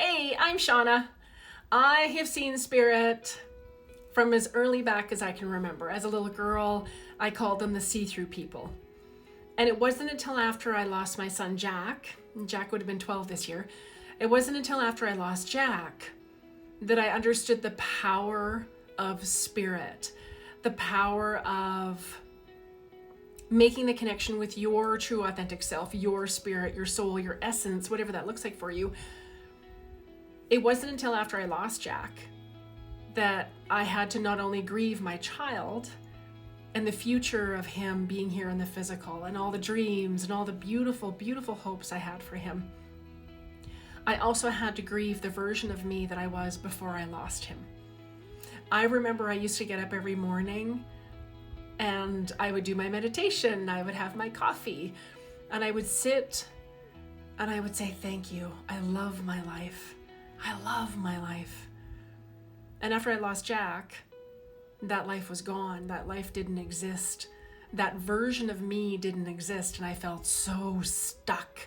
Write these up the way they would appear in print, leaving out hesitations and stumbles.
Hey, I'm Shauna. I have seen spirit from as early back as I can remember. As a little girl, I called them the see-through people. And it wasn't until after I lost my son Jack, and Jack would have been 12 this year. It wasn't until after I lost Jack that I understood the power of spirit, the power of making the connection with your true authentic self, your spirit, your soul, your essence, whatever that looks like for you. It wasn't until after I lost Jack that I had to not only grieve my child and the future of him being here in the physical and all the dreams and all the beautiful, beautiful hopes I had for him. I also had to grieve the version of me that I was before I lost him. I remember I used to get up every morning and I would do my meditation, I would have my coffee, and I would sit and I would say, thank you, I love my life. I love my life. And after I lost Jack, that life was gone. That life didn't exist. That version of me didn't exist, and I felt so stuck.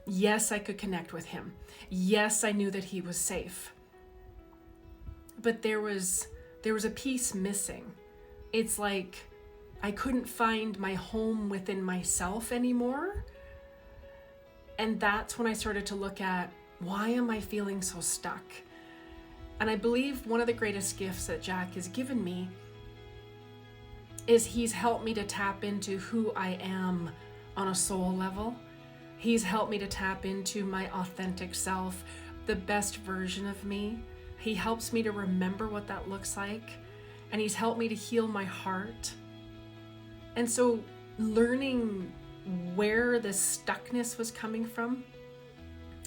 Yes, I could connect with him. Yes, I knew that he was safe. But there was a piece missing. It's like I couldn't find my home within myself anymore. And that's when I started to look at, why am I feeling so stuck? And I believe one of the greatest gifts that Jack has given me is he's helped me to tap into who I am on a soul level. He's helped me to tap into my authentic self, the best version of me. He helps me to remember what that looks like, and he's helped me to heal my heart. And so learning where the stuckness was coming from,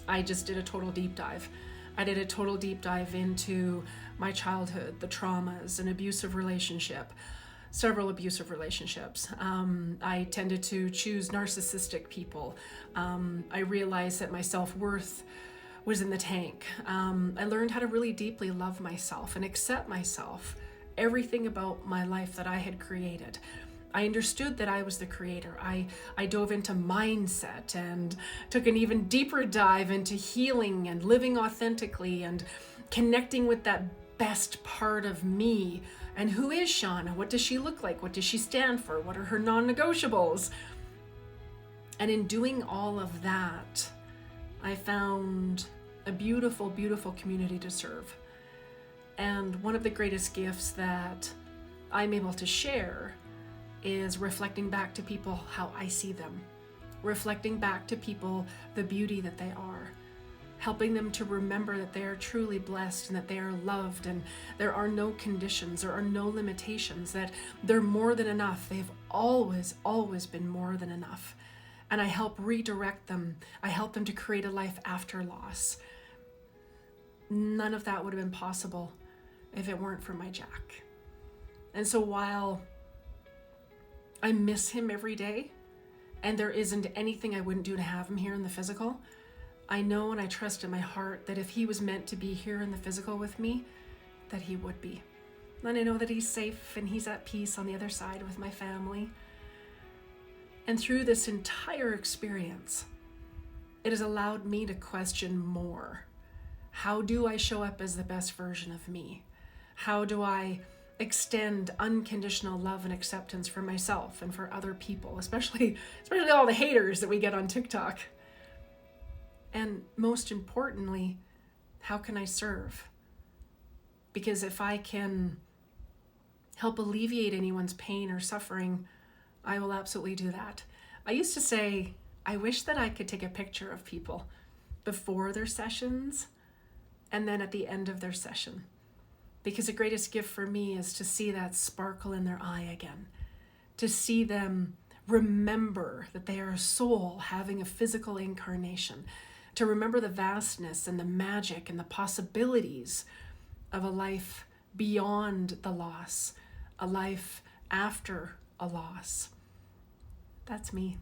I just did a total deep dive. I did a total deep dive into my childhood, the traumas, an abusive relationship, several abusive relationships. I tended to choose narcissistic people. I realized that my self-worth was in the tank. I learned how to really deeply love myself and accept myself, everything about my life that I had created. I understood that I was the creator. I dove into mindset and took an even deeper dive into healing and living authentically and connecting with that best part of me. And who is Shauna? What does she look like? What does she stand for? What are her non-negotiables? And in doing all of that, I found a beautiful, beautiful community to serve. And one of the greatest gifts that I'm able to share is reflecting back to people how I see them, reflecting back to people the beauty that they are, helping them to remember that they are truly blessed and that they are loved and there are no conditions, there are no limitations, that they're more than enough. They've always, always been more than enough. And I help redirect them. I help them to create a life after loss. None of that would have been possible if it weren't for my Jack. And so while I miss him every day, and there isn't anything I wouldn't do to have him here in the physical, I know and I trust in my heart that if he was meant to be here in the physical with me, that he would be. And I know that he's safe and he's at peace on the other side with my family. And through this entire experience, it has allowed me to question more. How do I show up as the best version of me? How do I extend unconditional love and acceptance for myself and for other people, especially all the haters that we get on TikTok? And most importantly, how can I serve? Because if I can help alleviate anyone's pain or suffering, I will absolutely do that. I used to say, I wish that I could take a picture of people before their sessions and then at the end of their session. Because the greatest gift for me is to see that sparkle in their eye again, to see them remember that they are a soul having a physical incarnation, to remember the vastness and the magic and the possibilities of a life beyond the loss, a life after a loss. That's me.